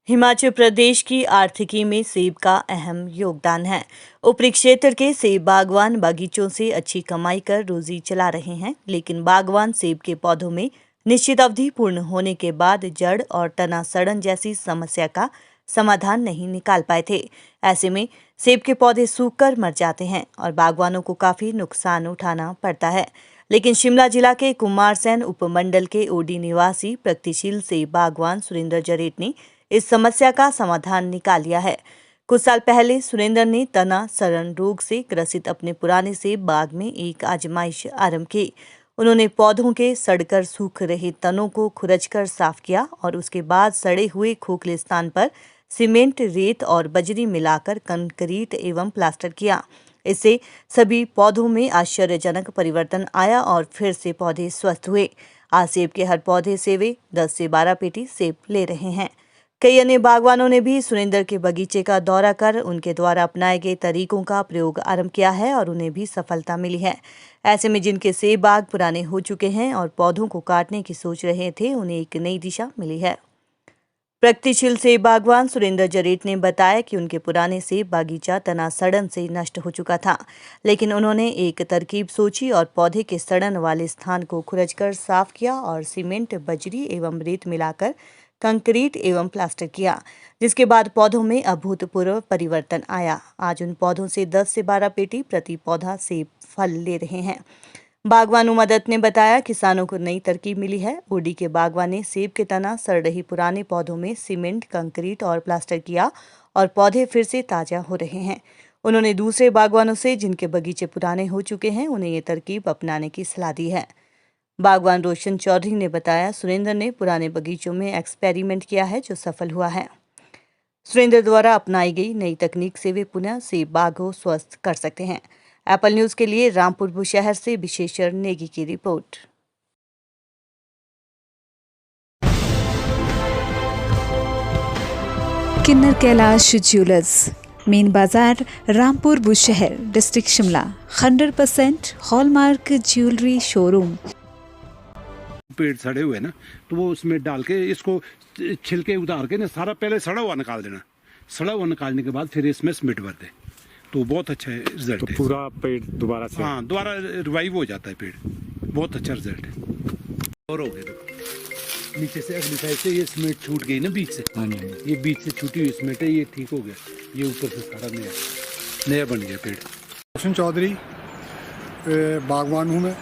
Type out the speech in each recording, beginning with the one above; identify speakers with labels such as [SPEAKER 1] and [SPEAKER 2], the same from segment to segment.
[SPEAKER 1] हिमाचल प्रदेश की आर्थिकी में सेब का अहम योगदान है। ऊपरी क्षेत्र के सेब बागवान बागीचों से अच्छी कमाई कर रोजी चला रहे हैं, लेकिन बागवान सेब के पौधों में निश्चित अवधि पूर्ण होने के बाद जड़ और तना सड़न जैसी समस्या का समाधान नहीं निकाल पाए थे। ऐसे में सेब के पौधे सूख कर मर जाते हैं और बागवानों को काफी नुकसान उठाना पड़ता है। लेकिन शिमला जिला के कुमारसैन उपमंडल के ओडी निवासी प्रगतिशील सेब बागवान सुरेंद्र जरेट ने इस समस्या का समाधान निकाल लिया है। कुछ साल पहले सुरेंद्र ने तना सड़न रोग से ग्रसित अपने पुराने सेब बाग में एक आजमाइश आरंभ की। उन्होंने पौधों के सड़कर सूख रहे तनों को खुरचकर साफ किया और उसके बाद सड़े हुए खोखले स्थान पर सीमेंट, रेत और बजरी मिलाकर कंक्रीट एवं प्लास्टर किया। इससे सभी पौधों में आश्चर्यजनक परिवर्तन आया और फिर से पौधे स्वस्थ हुए। आज सेब के हर पौधे से वे 10 से 12 पेटी सेब ले रहे हैं। कई अन्य बागवानों ने भी सुरेंद्र के बगीचे का दौरा कर उनके द्वारा अपनाए गए तरीकों का प्रयोग आरंभ किया है और उन्हें भी सफलता मिली है। ऐसे में जिनके सेब बाग पुराने हो चुके हैं और पौधों को काटने की सोच रहे थे, उन्हें एक नई दिशा मिली है। प्रगतिशील सेब बागवान सुरेंद्र जरेट ने बताया कि उनके पुराने सेब बागीचा तना सड़न से नष्ट हो चुका था, लेकिन उन्होंने एक तरकीब सोची और पौधे के सड़न वाले स्थान को खुरचकर साफ किया और सीमेंट, बजरी एवं रेत मिलाकर कंक्रीट एवं प्लास्टर किया, जिसके बाद पौधों में अभूतपूर्व परिवर्तन आया। आज उन पौधों से 10 से 12 पेटी प्रति पौधा सेब फल ले रहे हैं। बागवान उमदत ने बताया, किसानों को नई तरकीब मिली है। ओडी के बागवान ने सेब के तना सड़ रही पुराने पौधों में सीमेंट, कंक्रीट और प्लास्टर किया और पौधे फिर से ताजा हो रहे हैं। उन्होंने दूसरे बागवानों से जिनके बगीचे पुराने हो चुके हैं, उन्हें ये तरकीब अपनाने की सलाह दी है। बागवान रोशन चौधरी ने बताया, सुरेंद्र ने पुराने बगीचों में एक्सपेरिमेंट किया है जो सफल हुआ है। सुरेंद्र द्वारा अपनाई गई नई तकनीक से वे पुनः सेब बाग को स्वस्थ कर सकते हैं। एप्पल न्यूज के लिए रामपुर बुशहर से विशेषर नेगी की रिपोर्ट।
[SPEAKER 2] किन्नर कैलाश ज्वेलर्स, मेन बाजार, Rampur Bushahr, district Shimla. 100% hallmark jewellery showroom.
[SPEAKER 3] पेड़ सड़े हुए ना, तो वो उसमें डाल के इसको छिलके उतार के ना सारा पहले सड़ा हुआ निकाल देना। सड़ा हुआ निकालने के बाद फिर इसमें सीमेंट भर दे, तो बहुत अच्छा रिजल्ट
[SPEAKER 4] तो
[SPEAKER 3] है।
[SPEAKER 4] पूरा पेड़ दोबारा से
[SPEAKER 3] दोबारा रिवाइव हो जाता है पेड़। बहुत अच्छा रिजल्ट है। और हो गया देखो, नीचे से अगली साइड से ये सीमेंट छूट गई ना बीच से। ये बीच से छूटी हुई सीमेंट है, ये ठीक हो गया। ये ऊपर से सारा नया बन गया पेड़।
[SPEAKER 5] रोशन चौधरी बागवान हूँ मैं।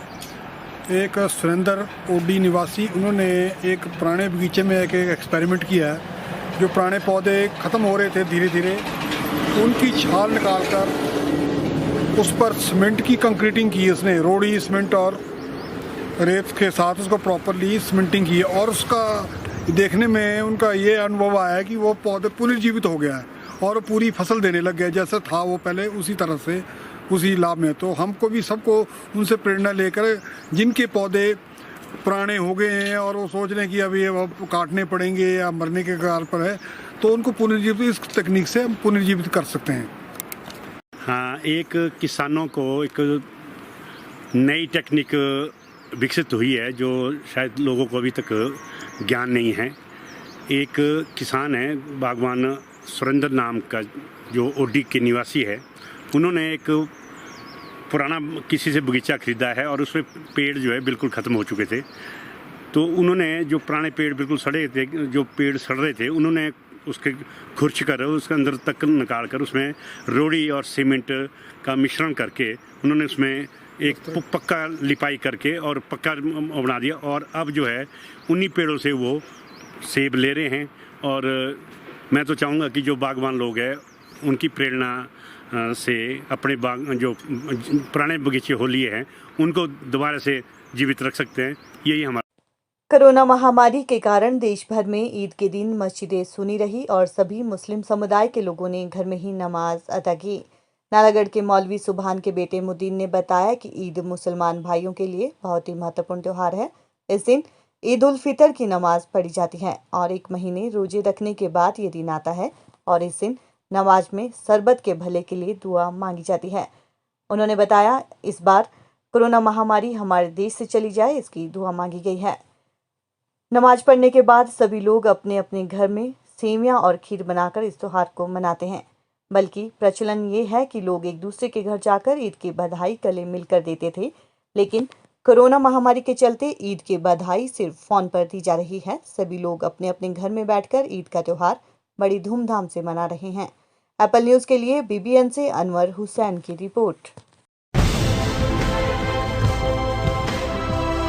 [SPEAKER 5] एक सुरेंद्र ओडी निवासी, उन्होंने एक पुराने बगीचे में एक एक्सपेरिमेंट किया है। जो पुराने पौधे ख़त्म हो रहे थे धीरे धीरे, उनकी छाल निकालकर उस पर सीमेंट की कंक्रीटिंग की उसने। रोड़ी, सीमेंट और रेत के साथ उसको प्रॉपरली सीमेंटिंग की और उसका देखने में उनका ये अनुभव आया कि वो पौधे पुनर्जीवित हो गया है और पूरी फसल देने लग गया। जैसा था वो पहले उसी तरह से, उसी लाभ में। तो हमको भी सबको उनसे प्रेरणा लेकर, जिनके पौधे पुराने हो गए हैं और वो सोच रहे हैं कि अभी ये काटने पड़ेंगे या मरने के कगार पर है, तो उनको पुनर्जीवित, इस तकनीक से हम पुनर्जीवित कर सकते हैं।
[SPEAKER 4] हाँ, एक किसानों को एक नई टेक्निक विकसित हुई है जो शायद लोगों को अभी तक ज्ञान नहीं है। एक किसान है बागवान सुरेंद्र नाम का, जो ओडी के निवासी है। उन्होंने एक पुराना किसी से बगीचा खरीदा है और उसमें पेड़ जो है बिल्कुल ख़त्म हो चुके थे। तो उन्होंने जो पुराने पेड़ बिल्कुल सड़े थे, जो पेड़ सड़ रहे थे, उन्होंने उसके खुरच कर उसके अंदर तक निकाल कर उसमें रोड़ी और सीमेंट का मिश्रण करके उन्होंने उसमें एक पक्का लिपाई करके और पक्का बना दिया। और अब जो है उन्हीं पेड़ों से वो सेब ले रहे हैं। और मैं तो चाहूँगा कि जो बागवान लोग हैं उनकी प्रेरणा से अपने बाग जो पुराने बगीचे हो लिए हैं उनको दोबारा से जीवित रख सकते हैं। यही हमारा।
[SPEAKER 1] कोरोना महामारी के कारण देश भर में ईद के दिन मस्जिदें सुनी रही और सभी मुस्लिम समुदाय के लोगों ने घर में ही नमाज अदा की। नालागढ़ के मौलवी सुभान के बेटे मुद्दीन ने बताया कि ईद मुसलमान भाइयों के लिए बहुत ही महत्वपूर्ण त्यौहार है। इस दिन ईद उल फितर की नमाज पढ़ी जाती है और 1 महीने रोजे रखने के बाद ये दिन आता है और इस दिन नमाज में सरबत के भले के लिए दुआ मांगी जाती है। उन्होंने बताया, इस बार कोरोना महामारी हमारे देश से चली जाए, इसकी दुआ मांगी गई है। नमाज पढ़ने के बाद सभी लोग अपने अपने घर में सेवइयां और खीर बनाकर इस त्योहार को मनाते हैं। बल्कि प्रचलन ये है कि लोग एक दूसरे के घर जाकर ईद की बधाई गले मिलकर देते थे, लेकिन कोरोना महामारी के चलते ईद की बधाई सिर्फ फोन पर दी जा रही है। सभी लोग अपने अपने घर में बैठकर ईद का त्योहार बड़ी धूमधाम से मना रहे हैं। एप्पल न्यूज के लिए बीबीएन से अनवर हुसैन की रिपोर्ट।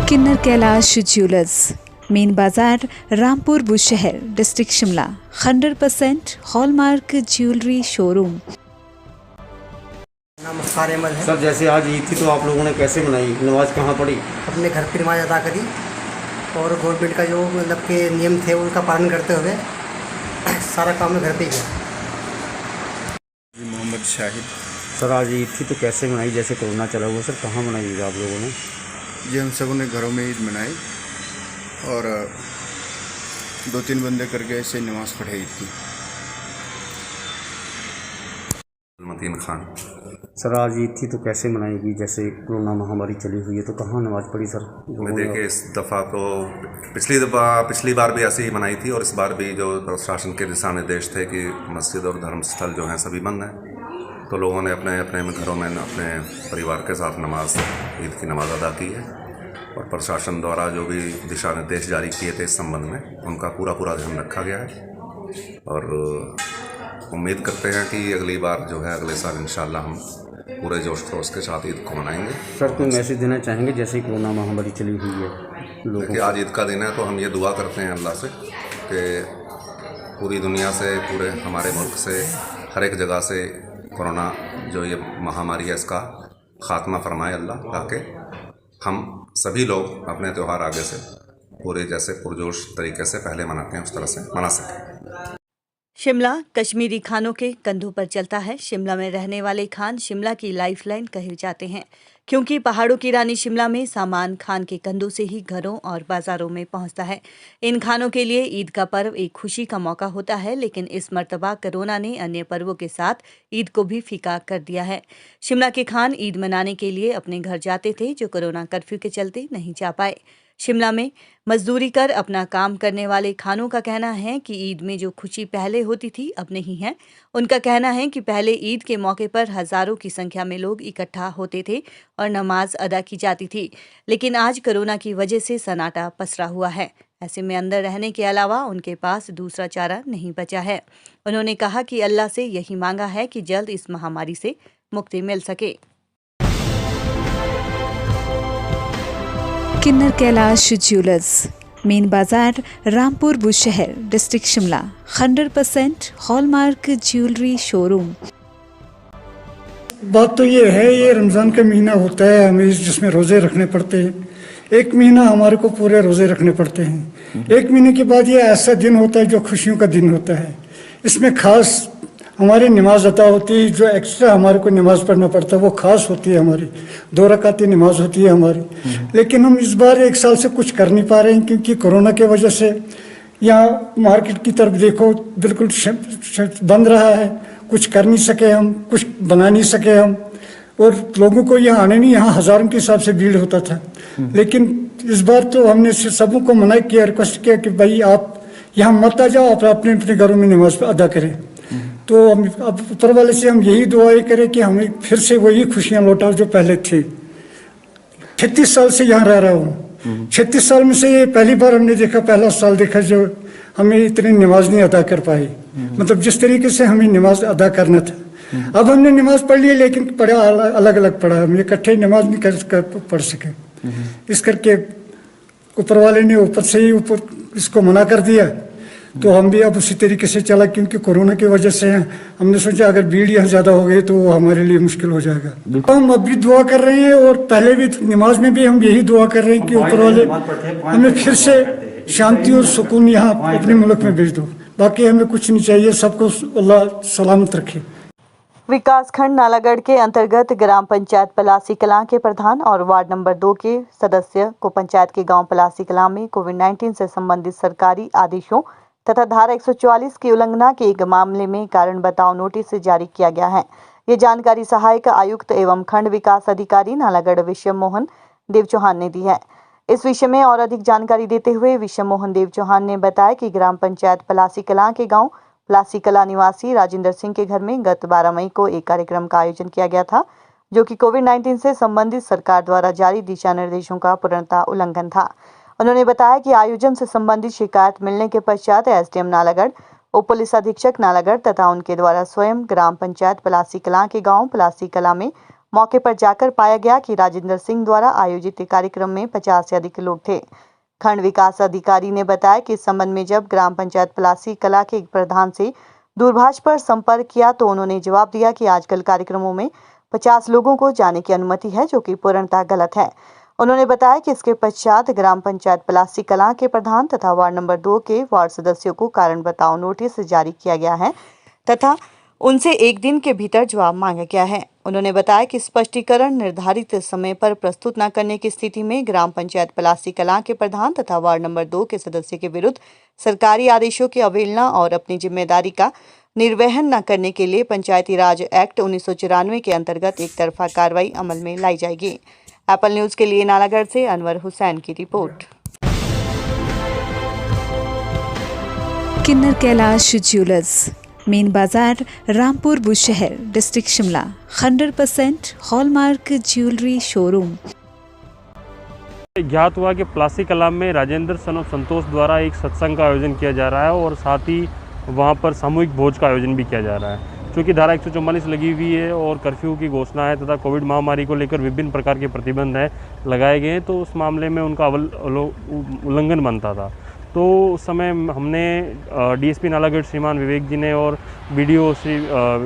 [SPEAKER 2] किन्नर कैलाश ज्वेलर्स, मेन बाजार, Rampur Bushahr, district Shimla. 100% hallmark jewellery showroom.
[SPEAKER 6] नमस्कार अहमद है।
[SPEAKER 7] सर जैसे आज ईद थी तो आप लोगों ने कैसे मनाई, नमाज कहाँ पढ़ी?
[SPEAKER 6] अपने घर पर नमाज अदा करी और गवर्नमेंट का जो मतलब के नियम थे उनका पालन करते हुए सारा काम घर पे किया।
[SPEAKER 8] मोहम्मद शाहिद।
[SPEAKER 7] सर आज ईद थी तो कैसे मनाई, जैसे कोरोना चला हुआ, सर कहाँ मनाई आप लोगों ने?
[SPEAKER 8] जी हम सबों ने घरों में ईद मनाई और 2-3 बंदे करके ऐसे नमाज़ पढ़े ईद की।
[SPEAKER 9] मतीन खान।
[SPEAKER 7] सर आज ईद थी तो कैसे मनाएगी, जैसे कोरोना महामारी चली हुई है तो कहाँ नमाज पढ़ी सर?
[SPEAKER 9] मैं देखिए इस दफ़ा तो पिछली बार भी ऐसे ही मनाई थी और इस बार भी जो प्रशासन के दिशा निर्देश थे कि मस्जिद और धर्मस्थल जो हैं सभी बंद हैं, तो लोगों ने अपने अपने घरों में अपने परिवार के साथ ईद की नमाज़ अदा की है और प्रशासन द्वारा जो भी दिशा निर्देश जारी किए थे इस संबंध में उनका पूरा ध्यान रखा गया है और उम्मीद करते हैं कि अगली बार जो है अगले साल इंशाल्लाह हम पूरे जोश खरोश के साथ ईद को मनाएंगे।
[SPEAKER 7] सर कोई मैसेज देना चाहेंगे जैसे ही कोरोना महामारी चली हुई है लोगों
[SPEAKER 9] देखिए आज ईद का दिन है तो हम ये दुआ करते हैं अल्लाह से कि पूरी दुनिया से, पूरे हमारे मुल्क से, हर एक जगह से कोरोना जो ये महामारी है इसका ख़ात्मा फरमाए अल्लाह, ताकि हम सभी लोग अपने त्यौहार आगे से पूरे जैसे पुरजोश तरीके से पहले मनाते हैं उस तरह से मना सकें।
[SPEAKER 1] शिमला कश्मीरी खानों के कंधों पर चलता है। शिमला में रहने वाले खान शिमला की लाइफलाइन कहे जाते हैं, क्योंकि पहाड़ों की रानी शिमला में सामान खान के कंधों से ही घरों और बाजारों में पहुंचता है। इन खानों के लिए ईद का पर्व एक खुशी का मौका होता है, लेकिन इस मर्तबा कोरोना ने अन्य पर्वों के साथ ईद को भी फीका कर दिया है। शिमला के खान ईद मनाने के लिए अपने घर जाते थे, जो कोरोना कर्फ्यू के चलते नहीं जा पाए। शिमला में मजदूरी कर अपना काम करने वाले खानों का कहना है कि ईद में जो खुशी पहले होती थी अब नहीं है। उनका कहना है कि पहले ईद के मौके पर हजारों की संख्या में लोग इकट्ठा होते थे और नमाज अदा की जाती थी, लेकिन आज कोरोना की वजह से सन्नाटा पसरा हुआ है। ऐसे में अंदर रहने के अलावा उनके पास दूसरा चारा नहीं बचा है। उन्होंने कहा कि अल्लाह से यही मांगा है कि जल्द इस महामारी से मुक्ति मिल सके।
[SPEAKER 2] किन्नर कैलाश ज्वेलर्स, मेन बाजार, Rampur Bushahr, district Shimla. 100% hallmark jewellery showroom.
[SPEAKER 5] बात तो ये है, ये रमज़ान का महीना होता है हमें जिसमें रोज़े रखने पड़ते हैं। एक महीना हमारे को पूरे रोज़े रखने पड़ते हैं। एक महीने के बाद ये ऐसा दिन होता है जो खुशियों का दिन होता है। इसमें खास हमारी नमाज अदा होती है, जो एक्स्ट्रा हमारे को नमाज पढ़ना पड़ता है वो खास होती है हमारी। 2 रकाती नमाज होती है हमारी। लेकिन हम इस बार 1 साल से कुछ कर नहीं पा रहे हैं, क्योंकि कोरोना की वजह से यहाँ मार्केट की तरफ देखो बिल्कुल बंद रहा है। कुछ कर नहीं सके हम, कुछ बना नहीं सके हम, और लोगों को यहाँ आने नहीं, यहाँ हज़ारों के हिसाब से भीड़ होता था। लेकिन इस बार तो हमने सबों को मना किया, रिक्वेस्ट किया कि भाई आप यहाँ मत आ जाओ, आप अपने अपने घरों में नमाज अदा करें। तो हम अब ऊपर वाले से हम यही दुआएं करें कि हमें फिर से वही खुशियाँ लौटाओ जो पहले थी। 36 साल से यहाँ रह रहा हूँ। 36 साल में से ये पहली बार हमने देखा, पहला साल देखा जो हमें इतनी नमाज नहीं अदा कर पाई। मतलब जिस तरीके से हमें नमाज अदा करना था। अब हमने नमाज पढ़ ली, लेकिन पढ़ा अलग अलग पढ़ा, हम इकट्ठे नमाज नहीं पढ़ सके। इस करके ऊपर वाले ने ऊपर से ही ऊपर इसको मना कर दिया। तो हम भी अब उसी तरीके से चला, क्योंकि कोरोना की वजह से हमने सोचा अगर भीड़ यहाँ ज़्यादा हो गई तो वो हमारे लिए मुश्किल हो जाएगा। हम अब भी दुआ कर रहे हैं और पहले भी नमाज में भी हम यही दुआ कर रहे हैं कि ऊपर वाले हमें फिर से शांति और सुकून यहाँ अपने मुल्क में भेज दो। बाकी हमें कुछ नहीं चाहिए, सबको अल्लाह सलामत रखे।
[SPEAKER 1] विकासखंड नालागढ़ के अंतर्गत ग्राम पंचायत पलासी कलां के प्रधान और वार्ड नंबर 2 के सदस्य को पंचायत के गांव पलासी कलां में कोविड-19 से संबंधित सरकारी आदेशों तथा धारा 144 की उल्लंघना के एक मामले में कारण बताओ नोटिस जारी किया गया है। ये जानकारी सहायक आयुक्त एवं खंड विकास अधिकारी नालागढ़ विश्व मोहन देव चौहान ने दी है। इस विषय में और अधिक जानकारी देते हुए विषम मोहन देव चौहान ने बताया कि ग्राम पंचायत पलासी कलां के गांव पलासी कलां निवासी राजेंद्र सिंह के घर में गत 12 मई को एक कार्यक्रम का आयोजन किया गया था, जो कि कोविड-19 से संबंधित सरकार द्वारा जारी दिशा निर्देशों का पूर्णतः उल्लंघन था। उन्होंने बताया कि आयोजन से संबंधित शिकायत मिलने के पश्चात एसडीएम नालागढ़, उप पुलिस अधीक्षक नालागढ़ तथा उनके द्वारा स्वयं ग्राम पंचायत पलासी कलां के गांव पलासी कलां में मौके पर जाकर पाया गया कि राजेंद्र सिंह द्वारा आयोजित कार्यक्रम में 50 से अधिक लोग थे। खंड विकास अधिकारी ने बताया कि इस संबंध में जब ग्राम पंचायत पलासी कलां के प्रधान से दूरभाष पर संपर्क किया तो उन्होंने जवाब दिया कि आजकल कार्यक्रमों में 50 लोगों को जाने की अनुमति है, जो कि पूर्णतः गलत है। उन्होंने बताया कि इसके पश्चात ग्राम पंचायत पलासी कलां के प्रधान तथा वार्ड नंबर 2 के वार्ड सदस्यों को कारण बताओ नोटिस जारी किया गया है तथा उनसे 1 दिन के भीतर जवाब मांगा गया है। उन्होंने बताया कि स्पष्टीकरण निर्धारित समय पर प्रस्तुत न करने की स्थिति में ग्राम पंचायत पलासी कलां के प्रधान तथा वार्ड नंबर 2 के सदस्य के विरुद्ध सरकारी आदेशों की अवहेलना और अपनी जिम्मेदारी का निर्वहन न करने के लिए पंचायती राज एक्ट 1994 के अंतर्गत एक तरफा कार्रवाई अमल में लाई जाएगी। एप्पल न्यूज के लिए नालागढ़ से अनवर हुसैन की रिपोर्ट।
[SPEAKER 2] किन्नर कैलाश ज्वेलर्स, मेन बाजार, Rampur Bushahr, district Shimla. 100% hallmark jewellery showroom.
[SPEAKER 10] ज्ञात हुआ कि पलासी कलां में राजेंद्र सन ऑफ संतोष द्वारा एक सत्संग का आयोजन किया जा रहा है और साथ ही वहां पर सामूहिक भोज का आयोजन भी किया जा रहा है। क्योंकि धारा 144 लगी हुई है और कर्फ्यू की घोषणा है तथा कोविड महामारी को लेकर विभिन्न प्रकार के प्रतिबंध हैं लगाए गए हैं, तो उस मामले में उनका उल्लंघन बनता था। तो उस समय हमने डीएसपी नालागढ़ श्रीमान विवेक जी ने और बीडीओ श्री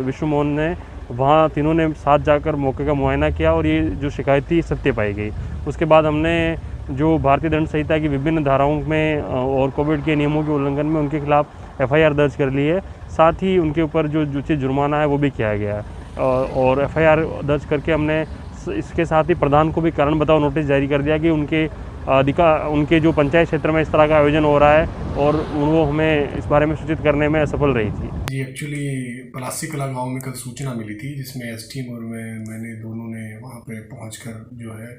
[SPEAKER 10] विष्णु मोहन ने वहाँ तीनों ने साथ जाकर मौके का मुआयना किया और ये जो शिकायत थी सत्य पाई गई। उसके बाद हमने जो भारतीय दंड संहिता की विभिन्न धाराओं में और कोविड के नियमों के उल्लंघन में उनके खिलाफ एफआईआर दर्ज कर ली है। साथ ही उनके ऊपर जो उचित जुर्माना है वो भी किया गया है और एफआईआर दर्ज करके हमने इसके साथ ही प्रधान को भी कारण बताओ नोटिस जारी कर दिया कि उनके जो पंचायत क्षेत्र में इस तरह का आयोजन हो रहा है और वो हमें इस बारे में सूचित करने में असफल रही थी।
[SPEAKER 5] जी, एक्चुअली पलासी कलां गांव में कल सूचना मिली थी जिसमें एसडीएम और मैंने दोनों ने वहां पे पहुंचकर जो है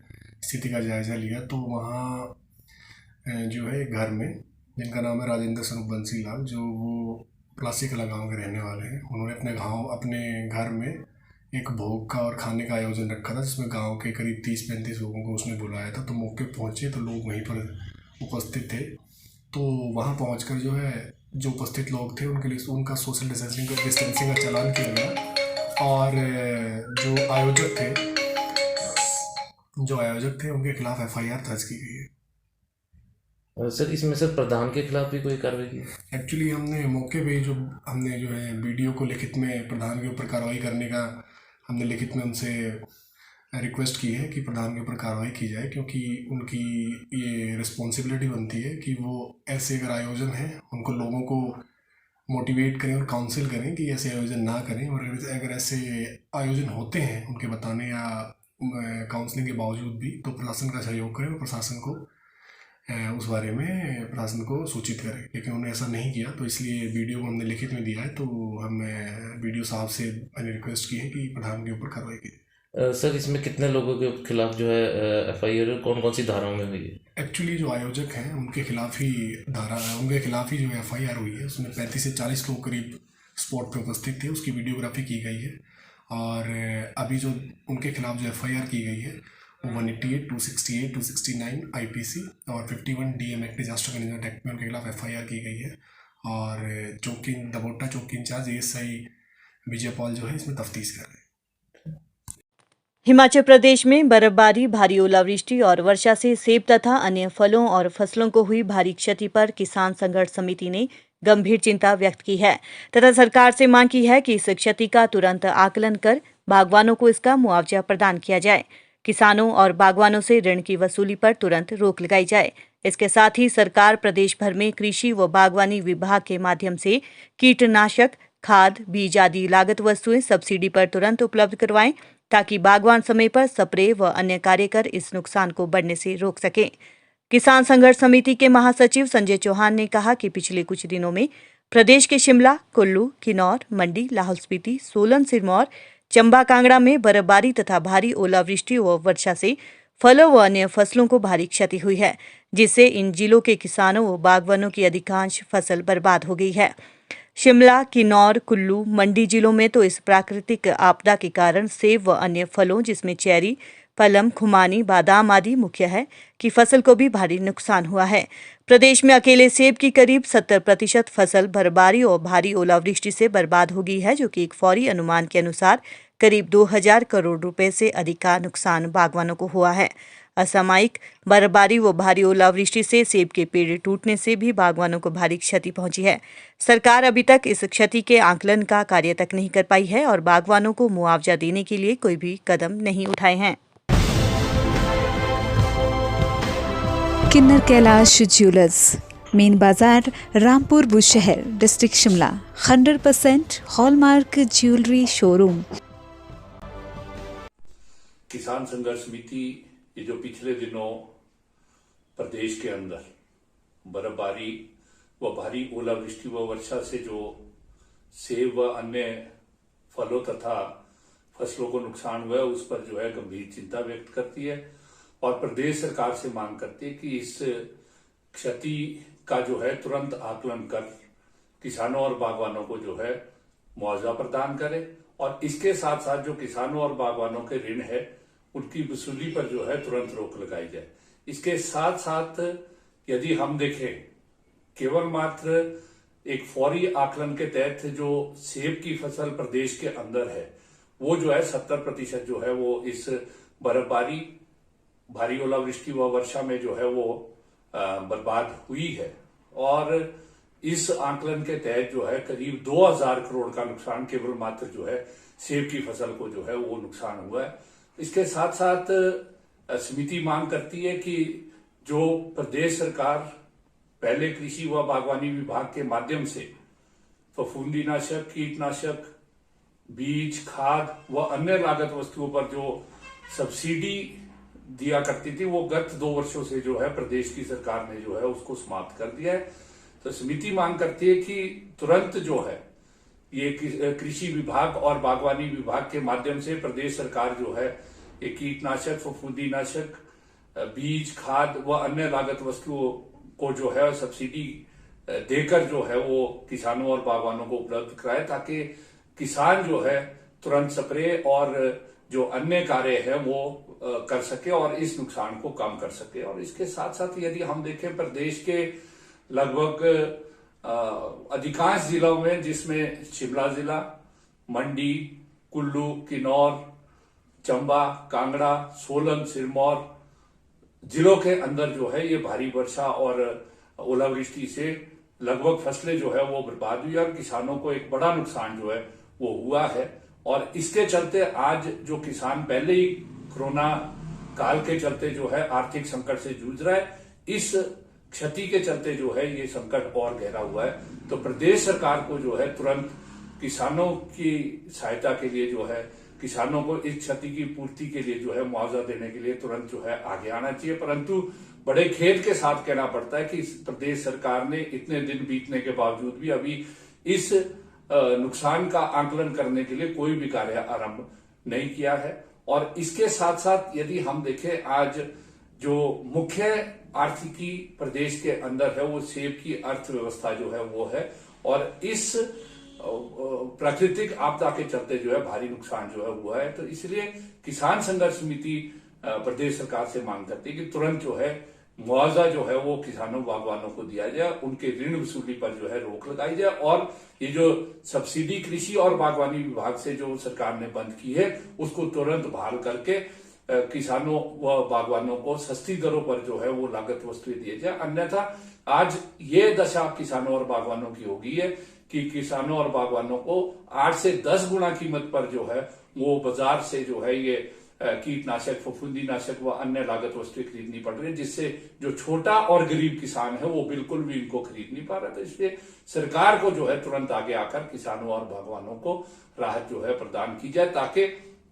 [SPEAKER 5] स्थिति का जायज़ा लिया। तो वहाँ जो है घर में जिनका नाम है राजेंद्र सन ऑफ बंसी लाल, जो वो पलासी कलां गाँव के रहने वाले हैं, उन्होंने अपने घर में एक भोग का और खाने का आयोजन रखा था जिसमें गांव के करीब 30-35 लोगों को उसने बुलाया था। तो मौके पहुंचे तो लोग वहीं पर उपस्थित थे। तो वहां पहुंचकर जो है जो उपस्थित लोग थे उनके लिए उनका सोशल डिस्टेंसिंग का चालान किया गया और जो आयोजक थे उनके खिलाफ एफआईआर दर्ज की गई है।
[SPEAKER 11] सर, इसमें सर प्रधान के खिलाफ भी कोई कार्रवाई की?
[SPEAKER 5] एक्चुअली हमने मौके पे हमने जो है वीडियो को लिखित में प्रधान के ऊपर कार्रवाई करने का हमने लिखित में उनसे रिक्वेस्ट की है कि प्रधान के ऊपर कार्रवाई की जाए, क्योंकि उनकी ये रिस्पॉन्सिबिलिटी बनती है कि वो ऐसे अगर आयोजन है उनको लोगों को मोटिवेट करें और काउंसिल करें कि ऐसे आयोजन ना करें, और अगर ऐसे आयोजन होते हैं उनके बताने या काउंसलिंग के बावजूद भी तो प्रशासन का सहयोग करें और प्रशासन को उस बारे में प्रशासन को सूचित करें। लेकिन उन्होंने ऐसा नहीं किया, तो इसलिए वीडियो को हमने लिखित में दिया है। तो हमें वीडियो साहब से मैंने रिक्वेस्ट की है कि प्रधान के ऊपर कार्रवाई की।
[SPEAKER 11] सर, इसमें कितने लोगों के खिलाफ जो है एफआईआर कौन कौन सी धाराओं में हुई है?
[SPEAKER 5] एक्चुअली जो आयोजक हैं उनके खिलाफ ही जो एफआईआर हुई है उसमें 35 से 40 लोग करीब स्पॉट पे उपस्थित थे, उसकी वीडियोग्राफी की गई है। और अभी जो उनके खिलाफ जो एफआईआर की गई है वो 188, 268, 269 आईपीसी और 51 DM act disaster management act में उनके खिलाफ एफआईआर की गई है। और दबोटा चौकी इंचार्ज एएसआई विजय पॉल जो है इसमें तफ्तीश कर रहे हैं।
[SPEAKER 1] हिमाचल प्रदेश में बर्फबारी, भारी ओलावृष्टि और वर्षा से सेब तथा अन्य फलों और फसलों को हुई भारी क्षति पर किसान संघर्ष समिति ने गंभीर चिंता व्यक्त की है तथा सरकार से मांग की है कि इस क्षति का तुरंत आकलन कर बागवानों को इसका मुआवजा प्रदान किया जाए। किसानों और बागवानों से ऋण की वसूली पर तुरंत रोक लगाई जाए। इसके साथ ही सरकार प्रदेश भर में कृषि व बागवानी विभाग के माध्यम से कीटनाशक, खाद, बीज आदि लागत वस्तुएं सब्सिडी पर तुरंत उपलब्ध करवाएं ताकि बागवान समय पर स्प्रे व अन्य कार्य कर इस नुकसान को बढ़ने से रोक सकें। किसान संघर्ष समिति के महासचिव संजय चौहान ने कहा कि पिछले कुछ दिनों में प्रदेश के शिमला, कुल्लू, किन्नौर, मंडी, लाहौल स्पीति, सोलन, सिरमौर, चंबा, कांगड़ा में बर्फबारी तथा भारी ओलावृष्टि व वर्षा से फलों व अन्य फसलों को भारी क्षति हुई है, जिससे इन जिलों के किसानों व बागवानों की अधिकांश फसल बर्बाद हो गई है। शिमला, किन्नौर, कुल्लू, मंडी जिलों में तो इस प्राकृतिक आपदा के कारण सेब व अन्य फलों जिसमें चेरी, पलम, खुमानी, बादाम आदि मुख्य है की फसल को भी भारी नुकसान हुआ है। प्रदेश में अकेले सेब की करीब 70% फसल बर्फबारी और भारी ओलावृष्टि से बर्बाद हो गई है, जो कि एक फौरी अनुमान के अनुसार करीब 2000 करोड़ रुपए से अधिक का नुकसान बागवानों को हुआ है। असामयिक बर्फबारी व भारी ओलावृष्टि से सेब के पेड़ टूटने से भी बागवानों को भारी क्षति पहुंची है। सरकार अभी तक इस क्षति के आकलन का कार्य तक नहीं कर पाई है और बागवानों को मुआवजा देने के लिए कोई भी कदम नहीं उठाए हैं।
[SPEAKER 2] किन्नर कैलाश ज्वेलर्स, मेन बाजार, Rampur Bushahr, district Shimla. 100% hallmark jewellery showroom.
[SPEAKER 12] किसान संघर्ष समिति ये जो पिछले दिनों प्रदेश के अंदर बर्फबारी व भारी ओलावृष्टि व वर्षा से जो सेब व अन्य फलों तथा फसलों को नुकसान हुआ है, उस पर जो है गंभीर चिंता व्यक्त करती है और प्रदेश सरकार से मांग करती है कि इस क्षति का जो है तुरंत आकलन कर किसानों और बागवानों को जो है मुआवजा प्रदान करे और इसके साथ साथ जो किसानों और बागवानों के ऋण है उनकी वसूली पर जो है तुरंत रोक लगाई जाए। इसके साथ साथ यदि हम देखें, केवल मात्र एक फौरी आकलन के तहत जो सेब की फसल प्रदेश के अंदर है वो जो है 70% जो है वो इस बर्फबारी, भारी ओलावृष्टि व वर्षा में जो है वो बर्बाद हुई है और इस आकलन के तहत जो है करीब 2000 करोड़ का नुकसान केवल मात्र जो है सेब की फसल को जो है वो नुकसान हुआ है। इसके साथ साथ समिति मांग करती है कि जो प्रदेश सरकार पहले कृषि व बागवानी विभाग के माध्यम से फफूंदीनाशक, कीटनाशक, बीज, खाद व अन्य लागत वस्तुओं पर जो सब्सिडी दिया करती थी वो गत 2 वर्षों से जो है प्रदेश की सरकार ने जो है उसको समाप्त कर दिया है। तो समिति मांग करती है कि तुरंत जो है ये कृषि विभाग और बागवानी विभाग के माध्यम से प्रदेश सरकार जो है ये कीटनाशक, फफूंदीनाशक, बीज, खाद व अन्य लागत वस्तुओं को जो है सब्सिडी देकर जो है वो किसानों और बागवानों को उपलब्ध कराए ताकि किसान जो है तुरंत स्प्रे और जो अन्य कार्य है वो कर सके और इस नुकसान को कम कर सके। और इसके साथ साथ यदि हम देखें प्रदेश के लगभग अधिकांश जिलों में, जिसमें शिमला जिला, मंडी, कुल्लू, किन्नौर, चंबा, कांगड़ा, सोलन, सिरमौर जिलों के अंदर जो है ये भारी वर्षा और ओलावृष्टि से लगभग फसलें जो है वो बर्बाद हुई और किसानों को एक बड़ा नुकसान जो है वो हुआ है। और इसके चलते आज जो किसान पहले ही कोरोना काल के चलते जो है आर्थिक संकट से जूझ रहा है, इस क्षति के चलते जो है ये संकट और गहरा हुआ है। तो प्रदेश सरकार को जो है तुरंत किसानों की सहायता के लिए जो है किसानों को इस क्षति की पूर्ति के लिए जो है मुआवजा देने के लिए तुरंत जो है आगे आना चाहिए। परंतु बड़े खेद के साथ कहना पड़ता है कि प्रदेश सरकार ने इतने दिन बीतने के बावजूद भी अभी इस नुकसान का आकलन करने के लिए कोई भी कार्य आरंभ नहीं किया है। और इसके साथ साथ यदि हम देखें, आज जो मुख्य आर्थिकी प्रदेश के अंदर है वो सेब की अर्थव्यवस्था जो है वो है और इस प्राकृतिक आपदा के चलते जो है भारी नुकसान जो है हुआ है। तो इसलिए किसान संघर्ष समिति प्रदेश सरकार से मांग करती है कि तुरंत जो है मुआवजा जो है वो किसानों बागवानों को दिया जाए, उनके ऋण वसूली पर जो है रोक लगाई जाए और ये जो सब्सिडी कृषि और बागवानी विभाग से जो सरकार ने बंद की है उसको तुरंत बहाल करके किसानों व बागवानों को सस्ती दरों पर जो है वो लागत वस्तुएं दिए जाए। अन्यथा आज ये दशा किसानों और बागवानों की हो गई है कि किसानों और बागवानों को 8 से 10 गुना कीमत पर जो है वो बाजार से जो है ये कीटनाशक, फफूंदीनाशक व अन्य लागत वस्तुएं खरीदनी पड़ रही है, जिससे जो छोटा और गरीब किसान है वो बिल्कुल भी इनको खरीद नहीं पा रहा। तो इसलिए सरकार को जो है तुरंत आगे आकर किसानों और बागवानों को राहत जो है प्रदान की जाए ताकि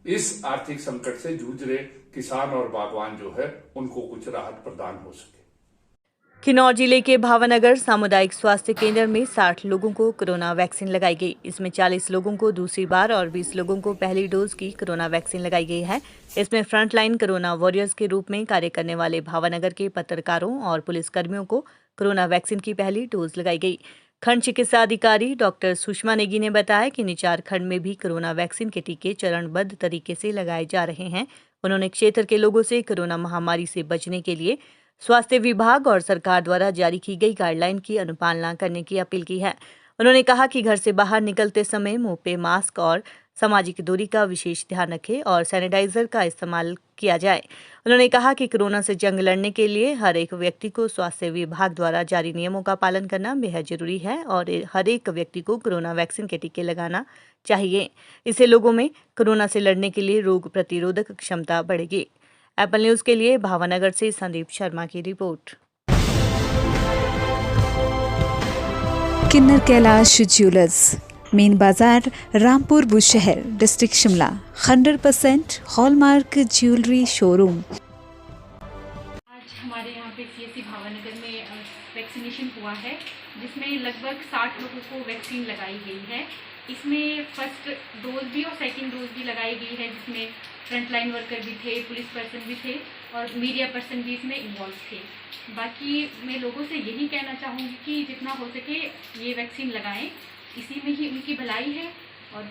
[SPEAKER 12] इस आर्थिक संकट से जूझ रहे किसान और बागवान जो है उनको कुछ राहत प्रदान हो सके।
[SPEAKER 1] किन्नौर जिले के भावनगर सामुदायिक स्वास्थ्य केंद्र में 60 लोगों को कोरोना वैक्सीन लगाई गई। इसमें 40 लोगों को दूसरी बार और 20 लोगों को पहली डोज की कोरोना वैक्सीन लगाई गई है। इसमें फ्रंटलाइन कोरोना वॉरियर्स के रूप में कार्य करने वाले भावनगर के पत्रकारों और पुलिसकर्मियों को कोरोना वैक्सीन की पहली डोज लगाई गई। खंड चिकित्सा अधिकारी डॉक्टर सुषमा नेगी ने बताया कि निचार खंड में भी कोरोना वैक्सीन के टीके चरणबद्ध तरीके से लगाए जा रहे हैं। उन्होंने क्षेत्र के लोगों से कोरोना महामारी से बचने के लिए स्वास्थ्य विभाग और सरकार द्वारा जारी की गई गाइडलाइन की अनुपालना करने की अपील की है। उन्होंने कहा कि घर से बाहर निकलते समय मुंह पे मास्क और सामाजिक दूरी का विशेष ध्यान रखें और सैनिटाइजर का इस्तेमाल किया जाए। उन्होंने कहा कि कोरोना से जंग लड़ने के लिए हर एक व्यक्ति को स्वास्थ्य विभाग द्वारा जारी नियमों का पालन करना बेहद जरूरी है और हर एक व्यक्ति को कोरोना वैक्सीन के टीके लगाना चाहिए। इससे लोगों में कोरोना से लड़ने के लिए रोग प्रतिरोधक क्षमता बढ़ेगी। एप्पल न्यूज के लिए भावनगर से संदीप शर्मा की रिपोर्ट।
[SPEAKER 2] किन्नर कैलाश ज्वेलर्स, मेन बाजार, Rampur Bushahr, district Shimla. 100% hallmark jewellery showroom.
[SPEAKER 13] आज हमारे यहाँ पे CSC भावनगर में वैक्सीनेशन हुआ है, जिसमें लगभग 60 लोगों को वैक्सीन लगाई गई है। इसमें फर्स्ट डोज भी और सेकंड डोज भी लगाई गई है, जिसमें फ्रंटलाइन वर्कर भी थे, पुलिस पर्सन भी थे और मीडिया पर्सन भी इसमें इन्वॉल्व थे। बाकी मैं लोगों से यही कहना चाहूँगी कि जितना हो सके ये वैक्सीन लगाएं, इसी में ही उनकी भलाई है। और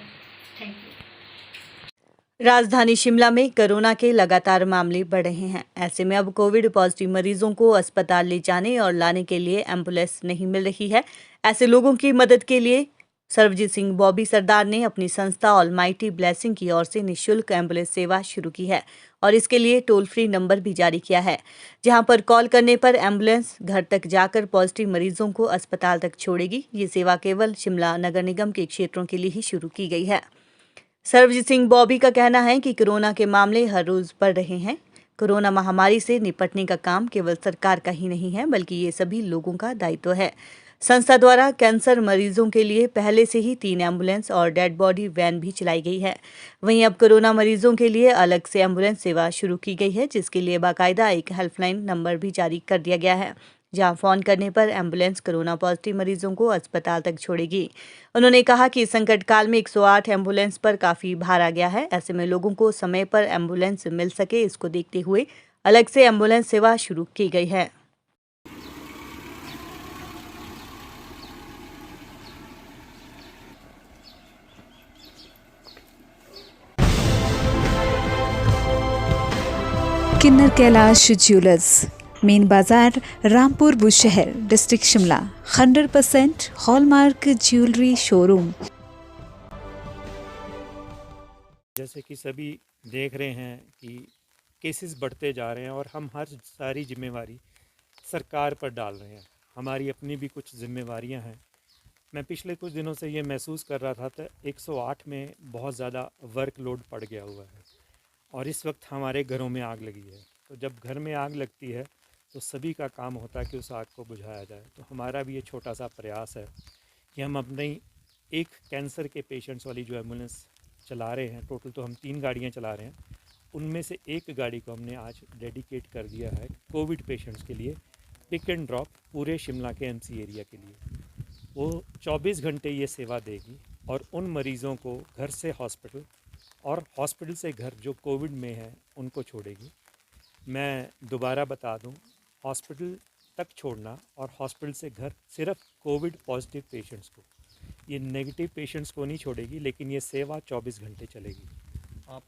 [SPEAKER 13] थैंक यू।
[SPEAKER 1] राजधानी शिमला में कोरोना के लगातार मामले बढ़ रहे हैं। ऐसे में अब कोविड पॉजिटिव मरीजों को अस्पताल ले जाने और लाने के लिए एम्बुलेंस नहीं मिल रही है। ऐसे लोगों की मदद के लिए सर्वजीत सिंह बॉबी सरदार ने अपनी संस्था ऑलमाइटी ब्लेसिंग की ओर से निःशुल्क एम्बुलेंस सेवा शुरू की है और इसके लिए टोल फ्री नंबर भी जारी किया है, जहां पर कॉल करने पर एम्बुलेंस घर तक जाकर पॉजिटिव मरीजों को अस्पताल तक छोड़ेगी। ये सेवा केवल शिमला नगर निगम के क्षेत्रों के लिए ही शुरू की गई है। सर्वजीत सिंह बॉबी का कहना है कि कोरोना के मामले हर रोज बढ़ रहे हैं। कोरोना महामारी से निपटने का काम केवल सरकार का ही नहीं है, बल्कि ये सभी लोगों का दायित्व है। संस्था द्वारा कैंसर मरीजों के लिए पहले से ही 3 एम्बुलेंस और डेड बॉडी वैन भी चलाई गई है। वहीं अब कोरोना मरीजों के लिए अलग से एम्बुलेंस सेवा शुरू की गई है, जिसके लिए बाकायदा एक हेल्पलाइन नंबर भी जारी कर दिया गया है, जहां फोन करने पर एम्बुलेंस कोरोना पॉजिटिव मरीजों को अस्पताल तक छोड़ेगी। उन्होंने कहा कि संकट काल में 108 एम्बुलेंस पर काफी भार आ गया है। ऐसे में लोगों को समय पर एम्बुलेंस मिल सके, इसको देखते हुए अलग से एम्बुलेंस सेवा शुरू की गई है।
[SPEAKER 2] किन्नर कैलाश ज्वेलर्स, मेन बाजार, Rampur Bushahr, district Shimla. 100% hallmark jewellery showroom.
[SPEAKER 14] जैसे कि सभी देख रहे हैं कि केसेस बढ़ते जा रहे हैं और हम हर सारी जिम्मेवारी सरकार पर डाल रहे हैं। हमारी अपनी भी कुछ जिम्मेवारियां हैं। मैं पिछले कुछ दिनों से ये महसूस कर रहा था कि 108 में बहुत ज़्यादा वर्कलोड पड़ गया हुआ है और इस वक्त हमारे घरों में आग लगी है। तो जब घर में आग लगती है तो सभी का काम होता है कि उस आग को बुझाया जाए। तो हमारा भी ये छोटा सा प्रयास है कि हम अपनी एक कैंसर के पेशेंट्स वाली जो एम्बुलेंस चला रहे हैं, टोटल तो हम 3 गाड़ियाँ चला रहे हैं, उनमें से एक गाड़ी को हमने आज डेडिकेट कर दिया है कोविड पेशेंट्स के लिए, पिक एंड ड्रॉप पूरे शिमला के MC एरिया के लिए। वो 24 घंटे ये सेवा देगी और उन मरीज़ों को घर से हॉस्पिटल और हॉस्पिटल से घर जो कोविड में है उनको छोड़ेगी। मैं दोबारा बता दूं, हॉस्पिटल तक छोड़ना और हॉस्पिटल से घर सिर्फ कोविड पॉजिटिव पेशेंट्स को, ये नेगेटिव पेशेंट्स को नहीं छोड़ेगी, लेकिन ये सेवा 24 घंटे चलेगी।
[SPEAKER 15] आप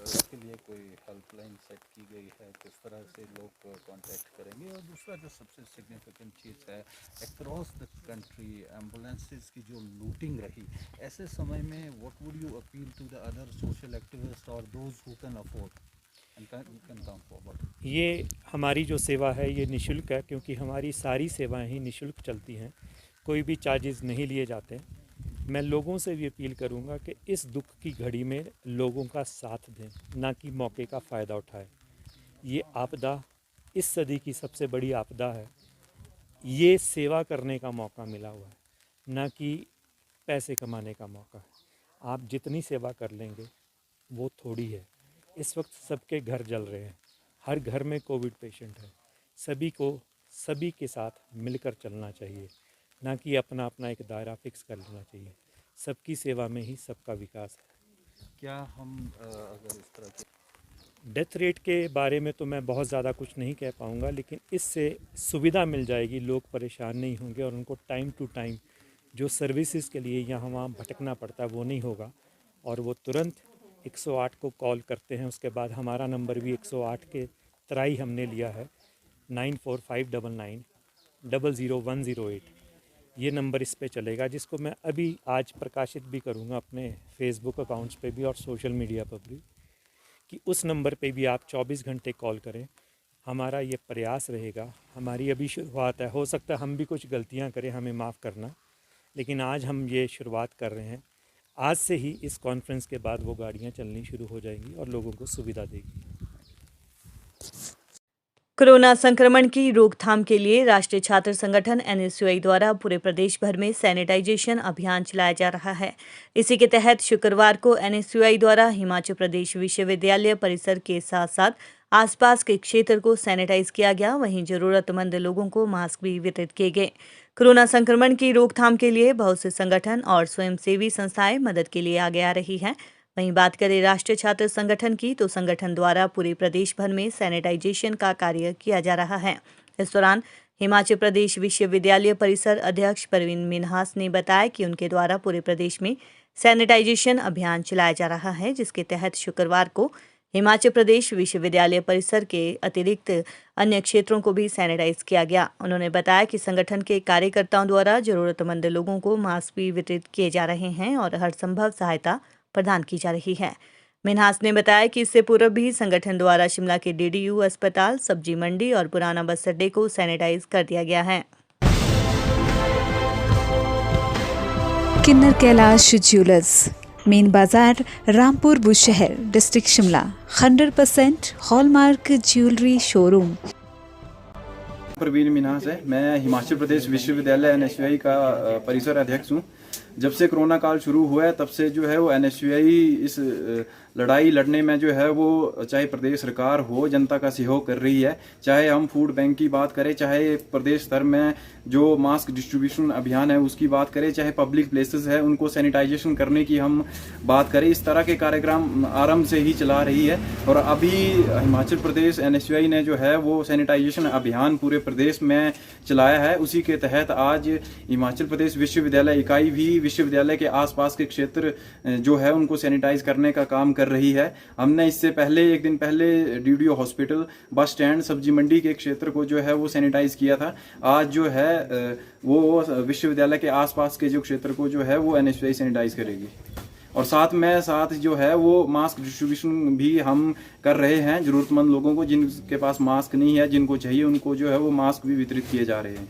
[SPEAKER 15] इसके लिए कोई हेल्पलाइन सेट की गई है, किस तरह से लोग कांटेक्ट करेंगे? और दूसरा जो सबसे सिग्निफिकेंट चीज़ है, अक्रॉस द कंट्री एम्बुलेंसेस की जो लूटिंग रही, ऐसे समय में what would you appeal to the other social activist और those who can afford and can come forward?
[SPEAKER 14] ये हमारी जो सेवा है ये निःशुल्क है, क्योंकि हमारी सारी सेवाएं ही निःशुल्क चलती हैं, कोई भी चार्जेस नहीं लिए जाते। मैं लोगों से भी अपील करूंगा कि इस दुख की घड़ी में लोगों का साथ दें, ना कि मौके का फ़ायदा उठाएं। ये आपदा इस सदी की सबसे बड़ी आपदा है। ये सेवा करने का मौका मिला हुआ है, ना कि पैसे कमाने का मौका है। आप जितनी सेवा कर लेंगे वो थोड़ी है। इस वक्त सबके घर जल रहे हैं, हर घर में कोविड पेशेंट है, सभी को सभी के साथ मिलकर चलना चाहिए, ना कि अपना अपना एक दायरा फिक्स कर लेना चाहिए। सबकी सेवा में ही सबका विकास है।
[SPEAKER 15] क्या हम अगर इस तरह के
[SPEAKER 14] डेथ रेट के बारे में तो मैं बहुत ज़्यादा कुछ नहीं कह पाऊँगा, लेकिन इससे सुविधा मिल जाएगी, लोग परेशान नहीं होंगे और उनको टाइम टू टाइम जो सर्विसेज के लिए यहाँ वहाँ भटकना पड़ता वो नहीं होगा और वो तुरंत 108 को कॉल करते हैं। उसके बाद हमारा नंबर भी 108 के तराई हमने लिया है, 9459900108। ये नंबर इस पे चलेगा, जिसको मैं अभी आज प्रकाशित भी करूँगा अपने फेसबुक अकाउंट्स पे भी और सोशल मीडिया पर भी, कि उस नंबर पे भी आप 24 घंटे कॉल करें। हमारा ये प्रयास रहेगा, हमारी अभी शुरुआत है, हो सकता है हम भी कुछ गलतियां करें, हमें माफ़ करना, लेकिन आज हम ये शुरुआत कर रहे हैं। आज से ही इस कॉन्फ्रेंस के बाद वो गाड़ियां चलनी शुरू हो जाएंगी और लोगों को सुविधा देगी।
[SPEAKER 1] कोरोना संक्रमण की रोकथाम के लिए राष्ट्रीय छात्र संगठन NSUI द्वारा पूरे प्रदेश भर में सैनिटाइजेशन अभियान चलाया जा रहा है। इसी के तहत शुक्रवार को NSUI द्वारा हिमाचल प्रदेश विश्वविद्यालय परिसर के साथ साथ आसपास के क्षेत्र को सैनिटाइज किया गया। वहीं जरूरतमंद लोगों को मास्क भी वितरित किए गए। कोरोना संक्रमण की रोकथाम के लिए बहुत से संगठन और स्वयंसेवी संस्थाएं मदद के लिए आगे आ रही हैं। वहीं बात करें राष्ट्रीय छात्र संगठन की, तो संगठन द्वारा पूरे प्रदेश भर में सैनिटाइजेशन का कार्य किया जा रहा है। इस दौरान हिमाचल प्रदेश विश्वविद्यालय परिसर अध्यक्ष परवीन मिन्हास ने बताया कि उनके द्वारा पूरे प्रदेश में सैनिटाइजेशन अभियान चलाया जा रहा है, जिसके तहत शुक्रवार को हिमाचल प्रदेश विश्वविद्यालय परिसर के अतिरिक्त अन्य क्षेत्रों को भी सैनिटाइज किया गया। उन्होंने बताया कि संगठन के कार्यकर्ताओं द्वारा जरूरतमंद लोगों को मास्क भी वितरित किए जा रहे हैं और हर संभव सहायता प्रदान की जा रही है। मिन्हास ने बताया कि इससे पूर्व भी संगठन द्वारा शिमला के DDU अस्पताल, सब्जी मंडी और पुराना बस अड्डे को सैनिटाइज कर दिया गया है।
[SPEAKER 2] किन्नर कैलाश ज्वेलर्स, मेन बाजार, Rampur Bushahr, district Shimla. 100% hallmark jewellery showroom.
[SPEAKER 16] Parveen Minhas है, मैं हिमाचल प्रदेश विश्वविद्यालय NSUI का परिसर अध्यक्ष हूँ। जब से कोरोना काल शुरू हुआ है तब से जो है वो NSUI इस लड़ाई लड़ने में जो है वो चाहे प्रदेश सरकार हो, जनता का सहयोग कर रही है। चाहे हम फूड बैंक की बात करें, चाहे प्रदेश स्तर में जो मास्क डिस्ट्रीब्यूशन अभियान है उसकी बात करें, चाहे पब्लिक प्लेसेस है उनको सैनिटाइजेशन करने की हम बात करें, इस तरह के कार्यक्रम आरंभ से ही चला रही है। और अभी हिमाचल प्रदेश NSUI ने जो है वो सैनिटाइजेशन अभियान पूरे प्रदेश में चलाया है। उसी के तहत आज हिमाचल प्रदेश विश्वविद्यालय इकाई भी विश्वविद्यालय के आसपास के क्षेत्र जो है उनको सैनिटाइज करने का काम कर रही है। हमने इससे पहले एक दिन पहले DDO हॉस्पिटल, बस स्टैंड, सब्जी मंडी के क्षेत्र को जो है वो सैनिटाइज किया था। आज जो है वो विश्वविद्यालय के आसपास के जो क्षेत्र को जो है वो NSUI सैनिटाइज करेगी। और साथ जो है वो मास्क डिस्ट्रीब्यूशन भी हम कर रहे हैं। जरूरतमंद लोगों को, जिनके पास मास्क नहीं है, जिनको चाहिए, उनको जो है वो मास्क भी वितरित किए जा रहे हैं।